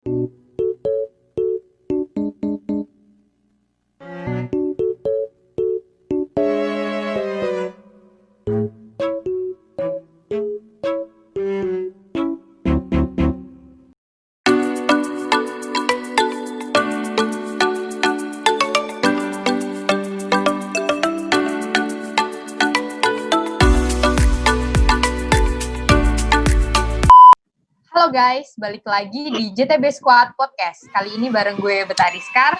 Halo guys, balik lagi di JTB Squad Podcast. Kali ini bareng gue Beta Rizkar.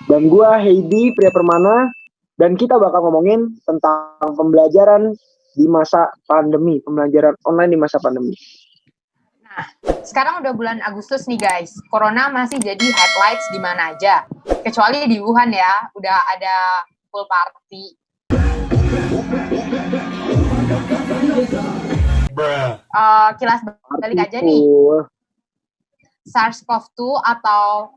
Dan gue Heidi Pria Permana. Dan kita bakal ngomongin tentang pembelajaran di masa pandemi. Pembelajaran online di masa pandemi. Nah, sekarang udah bulan Agustus nih guys. Corona masih jadi highlights di mana aja. Kecuali di Wuhan ya, udah ada full party. Kilas balik aja nih. SARS-CoV-2 atau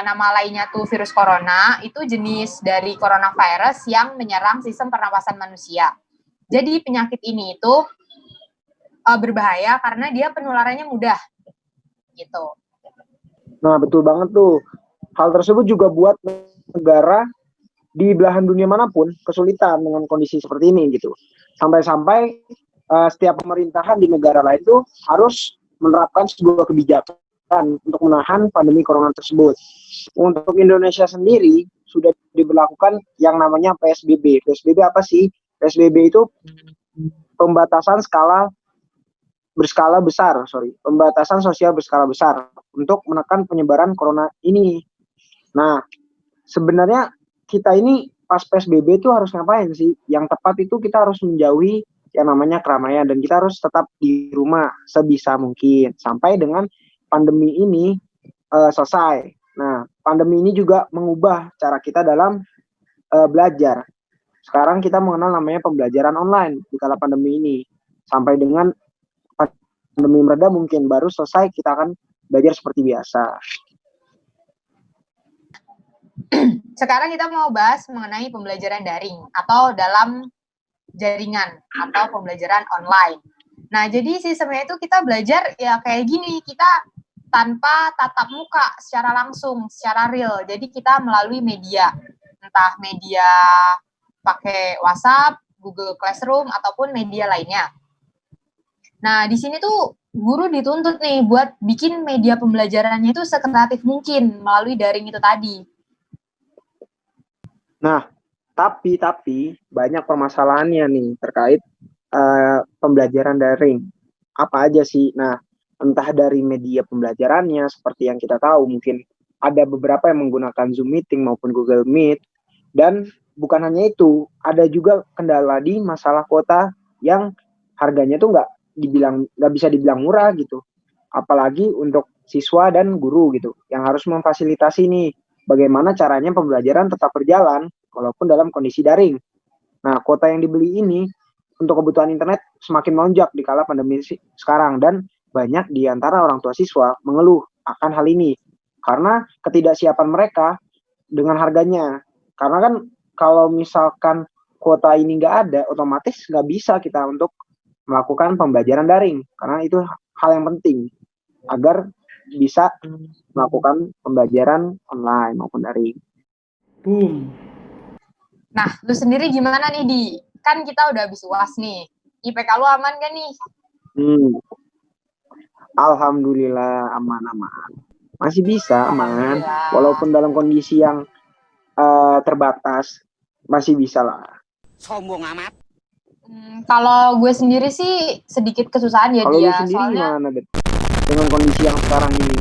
nama lainnya tuh virus corona, itu jenis dari coronavirus yang menyerang sistem pernapasan manusia. Jadi penyakit ini itu berbahaya karena dia penularannya mudah. Gitu. Nah, betul banget tuh. Hal tersebut juga buat negara di belahan dunia manapun kesulitan dengan kondisi seperti ini gitu. Sampai-sampai setiap pemerintahan di negara lain tuh harus menerapkan sebuah kebijakan untuk menahan pandemi corona tersebut. Untuk Indonesia sendiri sudah diberlakukan yang namanya PSBB. PSBB apa sih? PSBB itu pembatasan pembatasan sosial berskala besar untuk menekan penyebaran corona ini. Nah, sebenarnya kita ini pas PSBB itu harus ngapain sih? Yang tepat itu kita harus menjauhi yang namanya keramaian dan kita harus tetap di rumah sebisa mungkin sampai dengan pandemi ini selesai. Nah, pandemi ini juga mengubah cara kita dalam belajar. Sekarang kita mengenal namanya pembelajaran online di kala pandemi ini. Sampai dengan pandemi mereda mungkin baru selesai kita akan belajar seperti biasa. Sekarang kita mau bahas mengenai pembelajaran daring atau dalam jaringan atau pembelajaran online. Nah, jadi sistemnya itu kita belajar ya kayak gini, kita tanpa tatap muka secara langsung, secara real. Jadi kita melalui media, entah media pakai WhatsApp, Google Classroom, ataupun media lainnya. Nah, di sini tuh guru dituntut nih buat bikin media pembelajarannya itu sekreatif mungkin melalui daring itu tadi. Nah, tapi banyak permasalahannya nih terkait pembelajaran daring. Apa aja sih? Nah, entah dari media pembelajarannya seperti yang kita tahu mungkin ada beberapa yang menggunakan Zoom Meeting maupun Google Meet, dan bukan hanya itu, ada juga kendala di masalah kuota yang harganya tuh nggak bisa dibilang murah gitu. Apalagi untuk siswa dan guru gitu yang harus memfasilitasi nih bagaimana caranya pembelajaran tetap berjalan walaupun dalam kondisi daring. Nah, kuota yang dibeli ini untuk kebutuhan internet semakin melonjak di kala pandemi sekarang, dan banyak di antara orang tua siswa mengeluh akan hal ini karena ketidaksiapan mereka dengan harganya. Karena kan kalau misalkan kuota ini nggak ada, otomatis nggak bisa kita untuk melakukan pembelajaran daring karena itu hal yang penting agar bisa melakukan pembelajaran online maupun daring. Boom. Nah, lu sendiri gimana nih, Di? Kan kita udah habis UAS nih. IPK lu aman gak nih? Alhamdulillah aman-aman. Masih bisa aman. Walaupun dalam kondisi yang terbatas, masih bisa lah. Sombong amat. Kalau gue sendiri sih sedikit kesusahan ya, Kalau dia. lu sendiri Soalnya gimana, Bet? Dengan kondisi yang sekarang ini?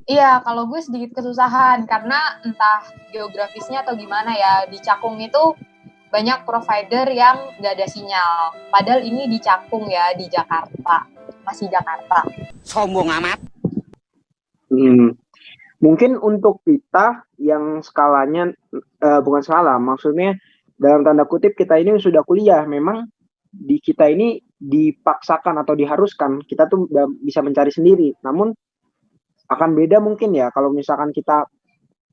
iya, kalau gue sedikit kesusahan karena entah geografisnya atau gimana ya, di Cakung itu banyak provider yang nggak ada sinyal. Padahal ini di Cakung ya, di Jakarta. Masih Jakarta. Sombong amat. Mungkin untuk kita yang skalanya, bukan skala, maksudnya dalam tanda kutip kita ini sudah kuliah, memang di kita ini dipaksakan atau diharuskan, kita tuh bisa mencari sendiri. Namun akan beda mungkin ya kalau misalkan kita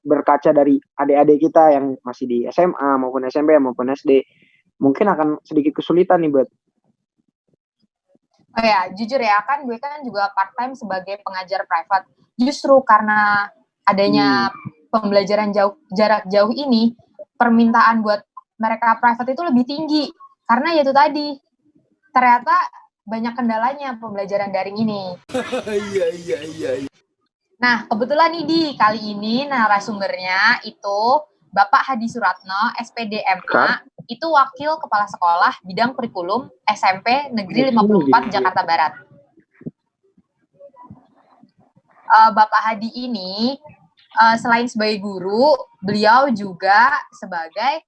berkaca dari adik-adik kita yang masih di SMA maupun SMP maupun SD, mungkin akan sedikit kesulitan nih buat. Oh ya, jujur ya, kan gue kan juga part time sebagai pengajar private. Justru karena adanya pembelajaran jarak jauh ini, permintaan buat mereka private itu lebih tinggi. Karena ya itu tadi, ternyata banyak kendalanya pembelajaran daring ini. Iya. Nah, kebetulan nih di kali ini narasumbernya itu Bapak Hadi Suratno, SPD MA, itu Wakil Kepala Sekolah Bidang Kurikulum SMP Negeri 54 Jakarta Barat. Bapak Hadi ini selain sebagai guru, beliau juga sebagai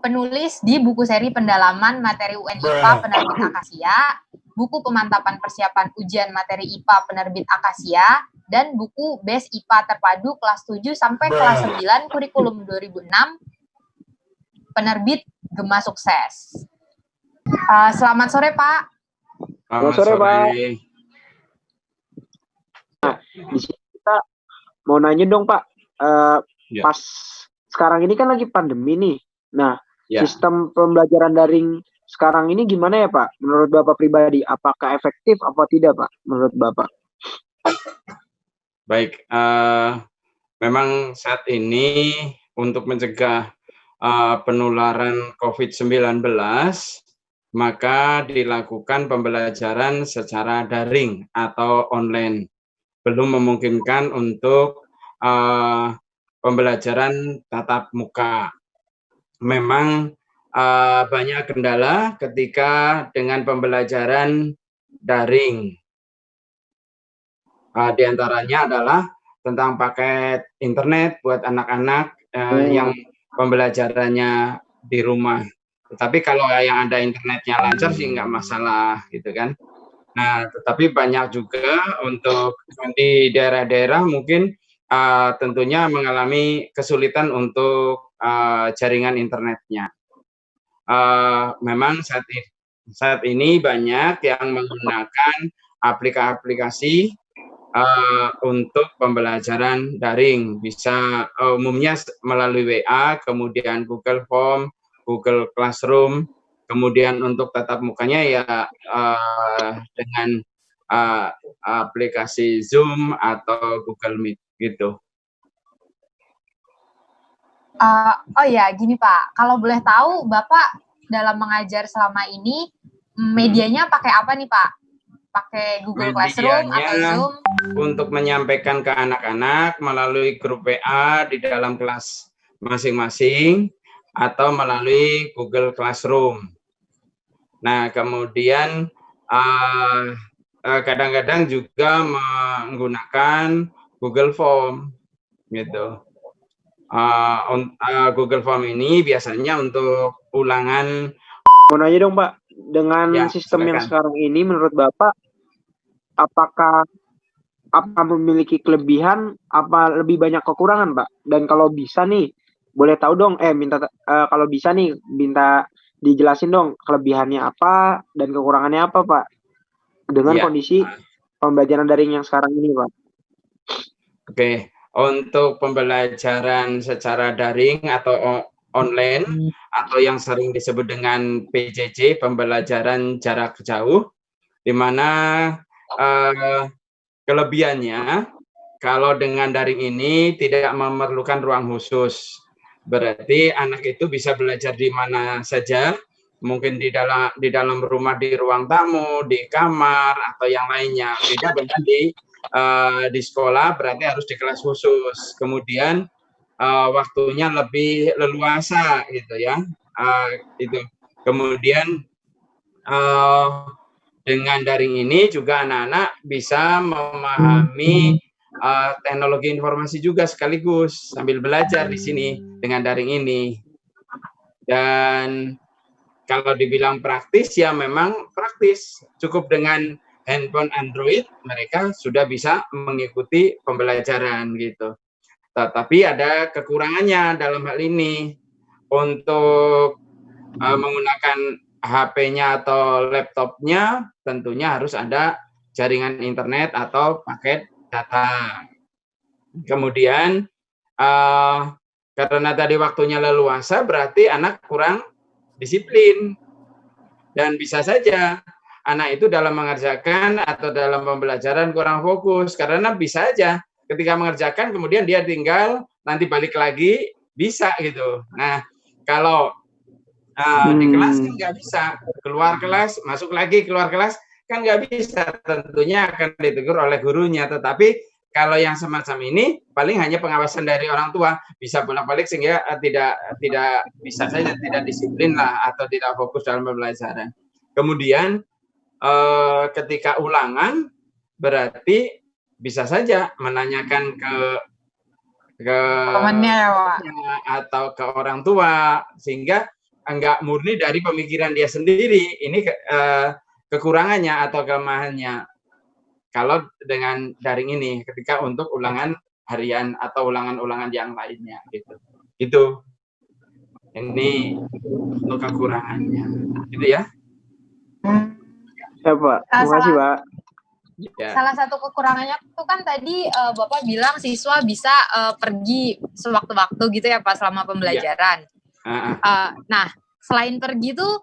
penulis di buku seri pendalaman materi UN IPA penerbit Akasia, buku pemantapan persiapan ujian materi IPA penerbit Akasia, dan buku BES IPA terpadu kelas 7 sampai kelas 9 kurikulum 2006 penerbit Gema Sukses. Selamat sore, Pak. Selamat sore, Pak. Nah, di sini kita mau nanya dong, Pak. Pas sekarang ini kan lagi pandemi nih. Nah, sistem pembelajaran daring sekarang ini gimana ya, Pak? Menurut Bapak pribadi, apakah efektif apa tidak, Pak? Menurut Bapak? Baik, memang saat ini untuk mencegah penularan COVID-19, maka dilakukan pembelajaran secara daring atau online. Belum memungkinkan untuk pembelajaran tatap muka. Memang banyak kendala ketika dengan pembelajaran daring. Di antaranya adalah tentang paket internet buat anak-anak yang pembelajarannya di rumah. Tetapi kalau yang ada internetnya lancar sih nggak masalah gitu kan. Nah, tetapi banyak juga untuk di daerah-daerah mungkin tentunya mengalami kesulitan untuk jaringan internetnya. Memang saat ini banyak yang menggunakan aplikasi untuk pembelajaran daring, bisa umumnya melalui WA, kemudian Google Form, Google Classroom, kemudian untuk tatap mukanya ya dengan aplikasi Zoom atau Google Meet gitu. Oh ya, gini Pak, kalau boleh tahu Bapak dalam mengajar selama ini medianya pakai apa nih Pak? Pakai Google Classroom atau Zoom? Untuk menyampaikan ke anak-anak melalui grup WA di dalam kelas masing-masing atau melalui Google Classroom. Nah, kemudian kadang-kadang juga menggunakan Google Form, gitu. Google Form ini biasanya untuk ulangan. Mau nanya dong, Pak, dengan sistem yang sekarang ini, menurut Bapak, apakah memiliki kelebihan, apa lebih banyak kekurangan, Pak? Dan kalau bisa nih, boleh tahu dong, kalau bisa nih, minta dijelasin dong kelebihannya apa dan kekurangannya apa, Pak? Dengan kondisi pembelajaran daring yang sekarang ini, Pak. Oke, untuk pembelajaran secara daring atau online atau yang sering disebut dengan PJJ, pembelajaran jarak jauh, di mana kelebihannya kalau dengan daring ini tidak memerlukan ruang khusus. Berarti anak itu bisa belajar di mana saja, mungkin di dalam rumah, di ruang tamu, di kamar atau yang lainnya. Beda dengan di sekolah berarti harus di kelas khusus. Kemudian waktunya lebih leluasa gitu ya. Itu. Kemudian dengan daring ini juga anak-anak bisa memahami teknologi informasi juga sekaligus sambil belajar di sini dengan daring ini. Dan kalau dibilang praktis ya memang praktis, cukup dengan handphone Android mereka sudah bisa mengikuti pembelajaran gitu. Tetapi ada kekurangannya dalam hal ini. Untuk menggunakan HP-nya atau laptopnya tentunya harus ada jaringan internet atau paket data. Kemudian karena tadi waktunya leluasa berarti anak kurang disiplin dan bisa saja anak itu dalam mengerjakan atau dalam pembelajaran kurang fokus, karena bisa aja ketika mengerjakan kemudian dia tinggal nanti balik lagi bisa gitu. Nah kalau di kelas kan nggak bisa, keluar kelas masuk lagi, keluar kelas kan nggak bisa, tentunya akan ditegur oleh gurunya. Tetapi kalau yang semacam ini paling hanya pengawasan dari orang tua, bisa bolak-balik sehingga tidak bisa saja tidak disiplin lah atau tidak fokus dalam pembelajaran. Kemudian ketika ulangan berarti bisa saja menanyakan ke temannya ya, Pak. atau ke orang tua sehingga enggak murni dari pemikiran dia sendiri. Ini kekurangannya atau kelemahannya kalau dengan daring ini ketika untuk ulangan harian atau ulangan-ulangan yang lainnya gitu. Itu ini untuk kekurangannya gitu ya. Ya Pak, terima kasih Pak. Ya. Salah satu kekurangannya itu kan tadi Bapak bilang siswa bisa pergi sewaktu-waktu gitu ya Pak selama pembelajaran. Ya. Nah, selain pergi tuh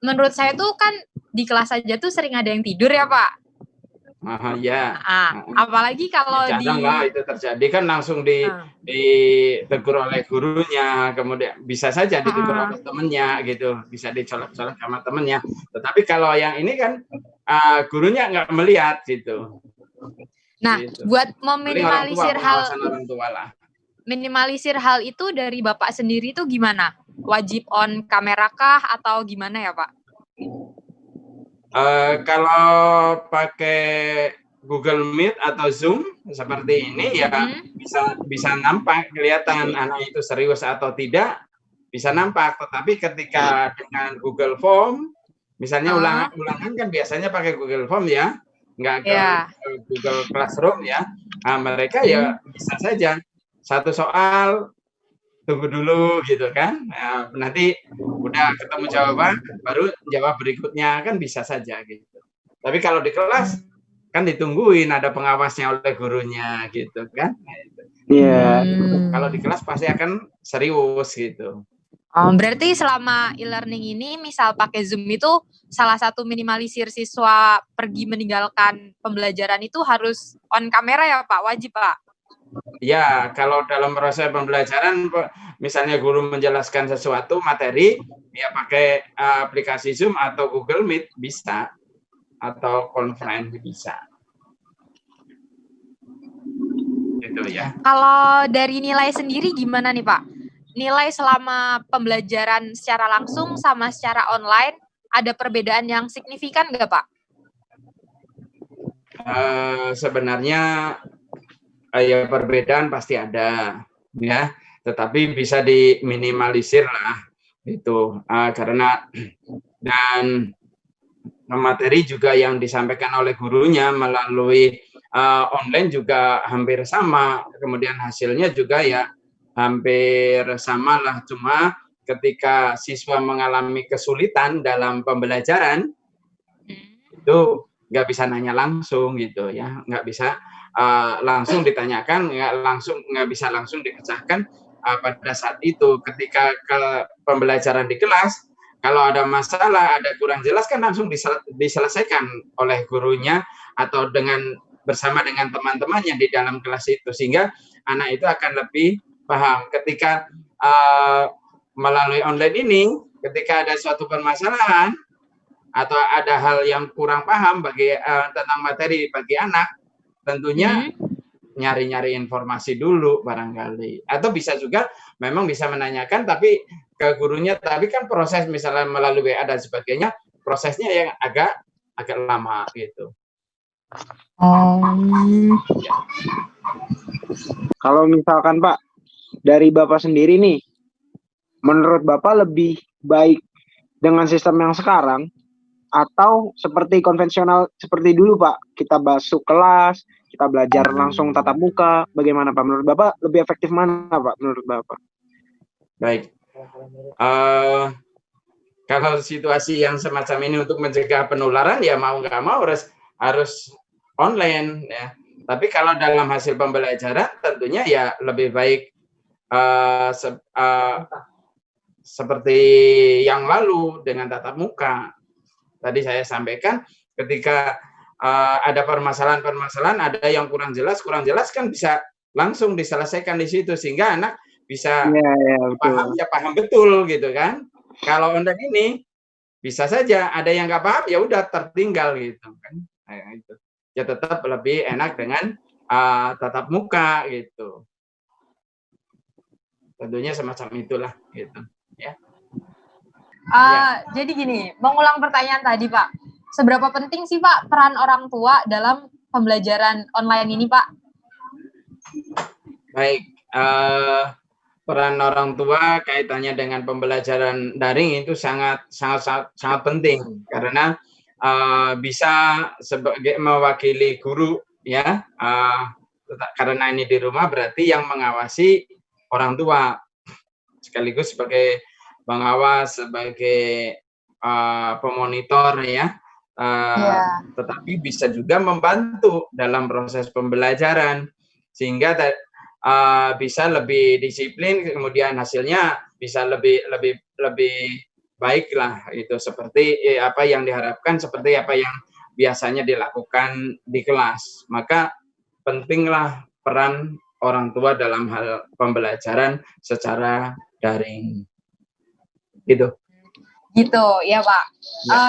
menurut saya tuh kan di kelas aja tuh sering ada yang tidur ya Pak. Ya. Apalagi kalau jarang lah itu terjadi kan langsung ditegur oleh gurunya, kemudian bisa saja ditegur oleh temennya gitu, bisa dicolok-colok sama temennya. Tetapi kalau yang ini kan gurunya nggak melihat gitu. Nah, gitu. Buat meminimalisir minimalisir hal itu dari Bapak sendiri tuh gimana? Wajib on kamera kah atau gimana ya Pak? Kalau pakai Google Meet atau Zoom seperti ini ya bisa nampak kelihatan anak itu serius atau tidak, bisa nampak. Tetapi ketika dengan Google Form, misalnya ulangan kan biasanya pakai Google Form ya, nggak ke Google Classroom ya. Nah, mereka ya bisa saja satu soal tunggu dulu gitu kan. Nah, nanti udah ketemu jawaban baru jawab berikutnya kan bisa saja gitu. Tapi kalau di kelas kan ditungguin ada pengawasnya oleh gurunya gitu kan. Iya. Kalau di kelas pasti akan serius gitu. Berarti selama e-learning ini misal pakai Zoom itu salah satu minimalisir siswa pergi meninggalkan pembelajaran itu harus on kamera ya Pak, wajib Pak? Ya, kalau dalam proses pembelajaran, misalnya guru menjelaskan sesuatu materi, ya pakai aplikasi Zoom atau Google Meet bisa, atau conference bisa. Gitu ya. Kalau dari nilai sendiri gimana nih Pak? Nilai selama pembelajaran secara langsung sama secara online ada perbedaan yang signifikan nggak Pak? Sebenarnya ya perbedaan pasti ada ya, tetapi bisa diminimalisir lah itu karena dan materi juga yang disampaikan oleh gurunya melalui online juga hampir sama, kemudian hasilnya juga ya hampir sama lah, cuma ketika siswa mengalami kesulitan dalam pembelajaran itu nggak bisa nanya langsung gitu ya, nggak bisa langsung ditanyakan, nggak bisa langsung dipecahkan pada saat itu. Ketika ke pembelajaran di kelas, kalau ada masalah, ada kurang jelas kan langsung diselesaikan oleh gurunya atau bersama dengan teman-temannya di dalam kelas itu, sehingga anak itu akan lebih paham. Ketika melalui online ini, ketika ada suatu permasalahan atau ada hal yang kurang paham tentang materi bagi anak, tentunya nyari-nyari informasi dulu barangkali, atau bisa juga memang bisa menanyakan tapi ke gurunya, tapi kan proses misalnya melalui WA dan sebagainya, prosesnya yang agak lama gitu. Ya. Kalau misalkan Pak dari Bapak sendiri nih, menurut Bapak lebih baik dengan sistem yang sekarang atau seperti konvensional seperti dulu Pak, kita masuk kelas, kita belajar langsung tatap muka, bagaimana Pak? Menurut Bapak lebih efektif mana Pak menurut Bapak? Baik, kalau situasi yang semacam ini untuk mencegah penularan ya mau nggak mau harus online ya. Tapi kalau dalam hasil pembelajaran tentunya ya lebih baik seperti yang lalu dengan tatap muka. tadi saya sampaikan, ketika ada permasalahan-permasalahan, ada yang kurang jelas kan bisa langsung diselesaikan di situ, sehingga anak bisa paham, ya paham betul gitu kan. Kalau online ini bisa saja ada yang nggak paham, ya udah tertinggal gitu kan. Nah, itu. Ya tetap lebih enak dengan tatap muka gitu. Tentunya semacam itulah gitu ya. Jadi gini, mengulang pertanyaan tadi Pak, seberapa penting sih Pak peran orang tua dalam pembelajaran online ini Pak? Baik, peran orang tua kaitannya dengan pembelajaran daring itu sangat penting, karena bisa sebagai mewakili guru ya, karena ini di rumah berarti yang mengawasi orang tua, sekaligus sebagai pengawas, sebagai pemonitor ya, tetapi bisa juga membantu dalam proses pembelajaran, sehingga bisa lebih disiplin, kemudian hasilnya bisa lebih baik lah, itu seperti apa yang diharapkan, seperti apa yang biasanya dilakukan di kelas. Maka pentinglah peran orang tua dalam hal pembelajaran secara daring. Gitu ya Pak.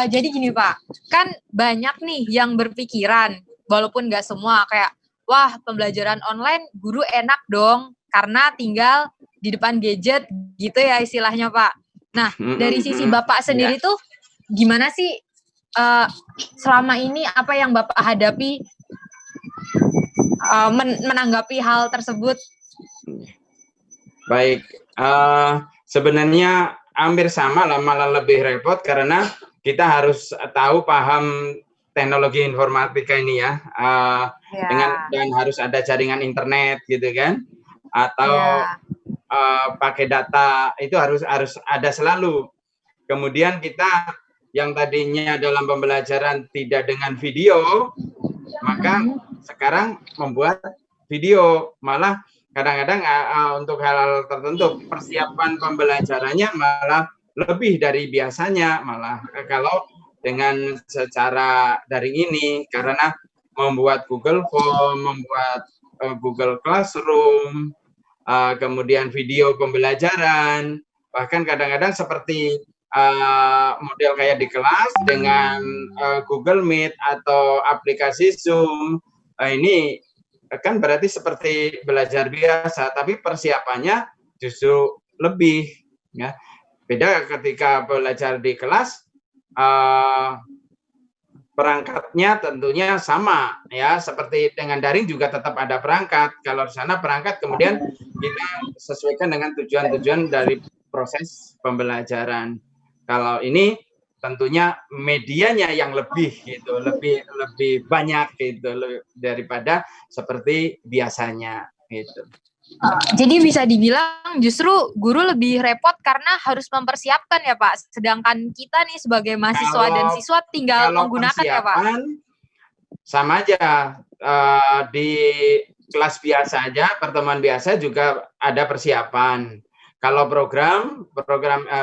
Jadi gini Pak, kan banyak nih yang berpikiran, walaupun nggak semua, kayak wah pembelajaran online guru enak dong karena tinggal di depan gadget gitu ya istilahnya Pak. Nah dari sisi Bapak sendiri tuh gimana sih selama ini, apa yang Bapak hadapi menanggapi hal tersebut? Baik, sebenarnya hampir sama lah, malah lebih repot karena kita harus tahu paham teknologi informatika ini ya, dan harus ada jaringan internet gitu kan, atau pakai data, itu harus ada selalu. Kemudian kita yang tadinya dalam pembelajaran tidak dengan video, maka sekarang membuat video, malah kadang-kadang untuk hal-hal tertentu persiapan pembelajarannya malah lebih dari biasanya, malah kalau dengan secara daring ini, karena membuat Google Form, membuat Google Classroom, kemudian video pembelajaran, bahkan kadang-kadang seperti model kayak di kelas dengan Google Meet atau aplikasi Zoom, ini kan berarti seperti belajar biasa, tapi persiapannya justru lebih ya. Beda ketika belajar di kelas, perangkatnya tentunya sama ya, seperti dengan daring juga tetap ada perangkat. Kalau di sana perangkat kemudian kita sesuaikan dengan tujuan-tujuan dari proses pembelajaran. Kalau ini tentunya medianya yang lebih gitu, lebih banyak gitu daripada seperti biasanya gitu. Jadi bisa dibilang justru guru lebih repot karena harus mempersiapkan ya Pak, sedangkan kita nih sebagai mahasiswa dan siswa tinggal menggunakan ya Pak. Sama aja, di kelas biasa aja, pertemuan biasa juga ada persiapan. Kalau program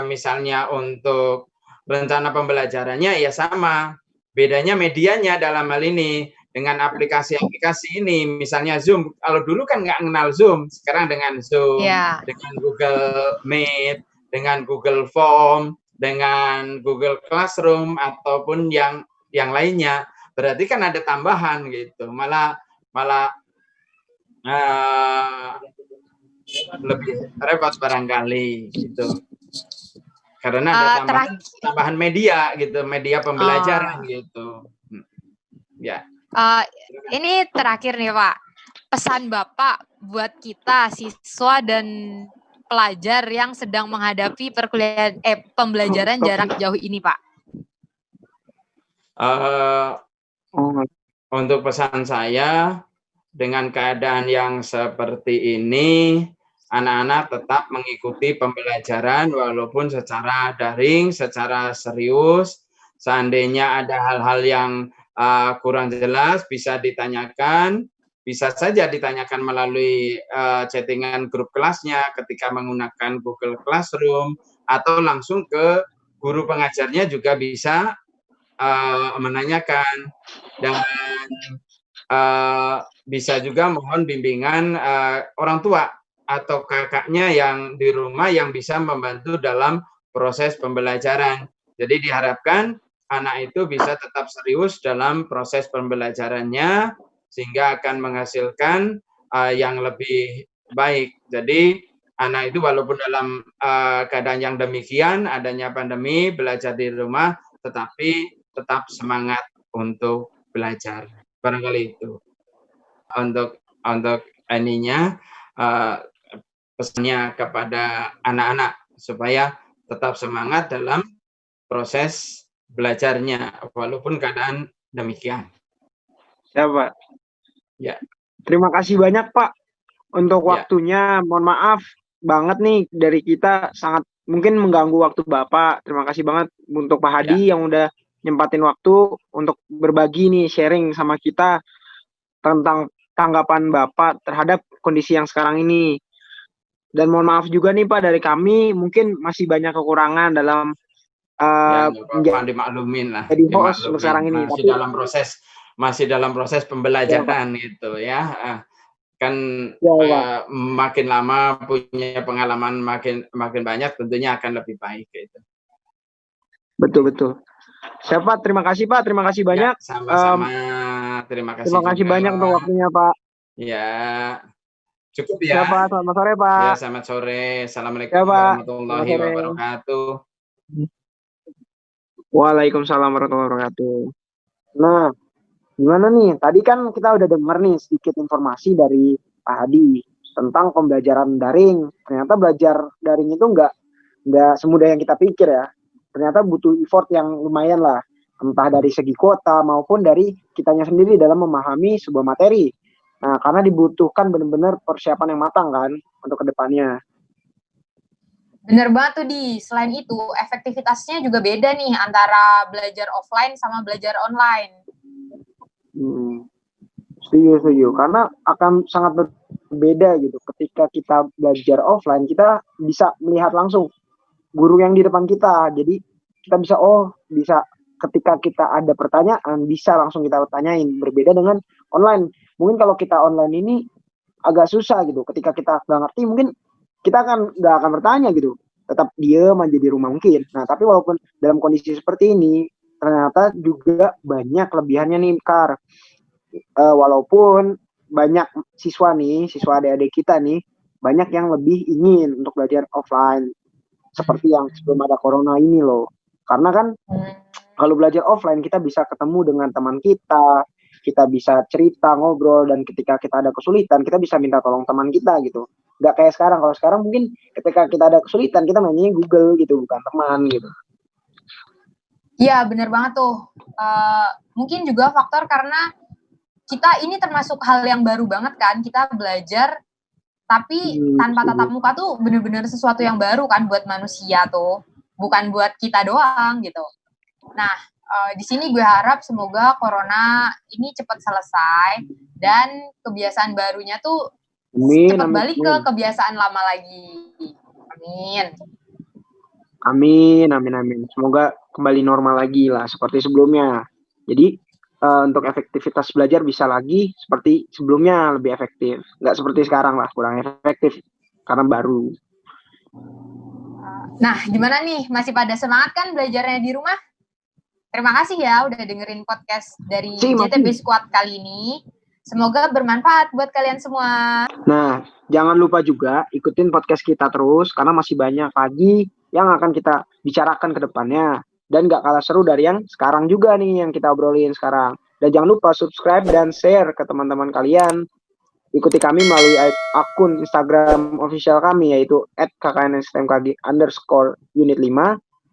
misalnya untuk rencana pembelajarannya ya sama, bedanya medianya dalam hal ini. Dengan aplikasi-aplikasi ini, misalnya Zoom, kalau dulu kan nggak kenal Zoom, sekarang dengan Zoom, dengan Google Meet, dengan Google Form, dengan Google Classroom, ataupun yang lainnya, berarti kan ada tambahan gitu, malah lebih repot barangkali gitu, karena ada tambahan media gitu, media pembelajaran gitu, ya. Ini terakhir nih Pak, pesan Bapak buat kita siswa dan pelajar yang sedang menghadapi pembelajaran jarak jauh ini Pak. Untuk pesan saya, dengan keadaan yang seperti ini, anak-anak tetap mengikuti pembelajaran walaupun secara daring, secara serius. Seandainya ada hal-hal yang kurang jelas, bisa ditanyakan, bisa saja ditanyakan melalui chattingan grup kelasnya ketika menggunakan Google Classroom, atau langsung ke guru pengajarnya juga bisa menanyakan, dan bisa juga mohon bimbingan orang tua atau kakaknya yang di rumah yang bisa membantu dalam proses pembelajaran. Jadi diharapkan anak itu bisa tetap serius dalam proses pembelajarannya sehingga akan menghasilkan yang lebih baik. Jadi anak itu walaupun dalam keadaan yang demikian, adanya pandemi, belajar di rumah, tetapi tetap semangat untuk belajar. Barangkali itu untuk ininya pesannya kepada anak-anak supaya tetap semangat dalam proses belajarnya walaupun keadaan demikian. Ya, Pak. Ya. Terima kasih banyak, Pak, untuk Ya. waktunya. Mohon maaf banget nih dari kita sangat mungkin mengganggu waktu Bapak. Terima kasih banget untuk Pak Hadi yang udah nyempatin waktu untuk berbagi nih, sharing sama kita tentang tanggapan Bapak terhadap kondisi yang sekarang ini. Dan mohon maaf juga nih Pak dari kami mungkin masih banyak kekurangan dalam dimaklumin lah. jadi host untuk sekarang ini. Masih dalam proses pembelajaran gitu ya. Kan makin lama punya pengalaman makin banyak tentunya akan lebih baik gitu. Betul. Siapa? Terima kasih Pak, terima kasih banyak. Ya, sama-sama. Terima kasih banyak untuk waktunya Pak. Ya. Cukup ya. Pak, selamat sore Pak. Ya, selamat sore. Assalamualaikum warahmatullahi wabarakatuh. Waalaikumsalam warahmatullahi wabarakatuh. Nah, gimana nih? Tadi kan kita udah denger nih sedikit informasi dari Pak Hadi tentang pembelajaran daring. Ternyata belajar daring itu nggak semudah yang kita pikir ya. Ternyata butuh effort yang lumayan lah. Entah dari segi kuota maupun dari kitanya sendiri dalam memahami sebuah materi. Nah, karena dibutuhkan benar-benar persiapan yang matang kan untuk kedepannya. Bener banget tuh, Di. Selain itu, efektivitasnya juga beda nih antara belajar offline sama belajar online. Setuju. Karena akan sangat berbeda gitu. Ketika kita belajar offline, kita bisa melihat langsung guru yang di depan kita. Jadi kita bisa ketika kita ada pertanyaan, bisa langsung kita tanyain. Berbeda dengan online. Mungkin kalau kita online ini agak susah gitu. Ketika kita nggak ngerti, mungkin kita nggak akan bertanya gitu. Tetap diam aja di rumah mungkin. Nah, tapi walaupun dalam kondisi seperti ini, ternyata juga banyak kelebihannya nih, Kar. Walaupun banyak siswa adik-adik kita nih, banyak yang lebih ingin untuk belajar offline. Seperti yang sebelum ada corona ini loh. Karena kan kalau belajar offline kita bisa ketemu dengan teman kita bisa cerita, ngobrol, dan ketika kita ada kesulitan, kita bisa minta tolong teman kita gitu. Nggak kayak sekarang. Kalau sekarang mungkin ketika kita ada kesulitan, kita mainnya Google gitu, bukan teman gitu. Iya, bener banget tuh. Mungkin juga faktor karena kita ini termasuk hal yang baru banget kan, kita belajar, tapi tanpa tatap muka tuh bener-bener sesuatu yang baru kan buat manusia tuh. Bukan buat kita doang gitu. Nah, di sini gue harap semoga corona ini cepat selesai dan kebiasaan barunya tuh cepat balik ke kebiasaan lama lagi. Amin. Semoga kembali normal lagi lah seperti sebelumnya. Jadi untuk efektivitas belajar bisa lagi seperti sebelumnya, lebih efektif. Nggak seperti sekarang lah, kurang efektif karena baru. Nah, gimana nih? Masih pada semangat kan belajarnya di rumah? Terima kasih ya udah dengerin podcast dari JTB Squad kali ini. Semoga bermanfaat buat kalian semua. Nah, jangan lupa juga ikutin podcast kita terus karena masih banyak lagi yang akan kita bicarakan ke depannya. Dan gak kalah seru dari yang sekarang juga nih yang kita obrolin sekarang. Dan jangan lupa subscribe dan share ke teman-teman kalian. Ikuti kami melalui akun Instagram official kami yaitu @kknstmkg_unit5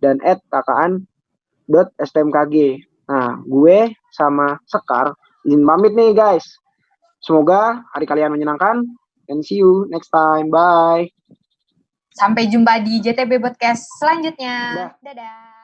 dan @kkan.stmkg. Nah, gue sama Sekar izin pamit nih guys. Semoga hari kalian menyenangkan and see you next time. Bye. Sampai jumpa di JTB Podcast selanjutnya. Dadah.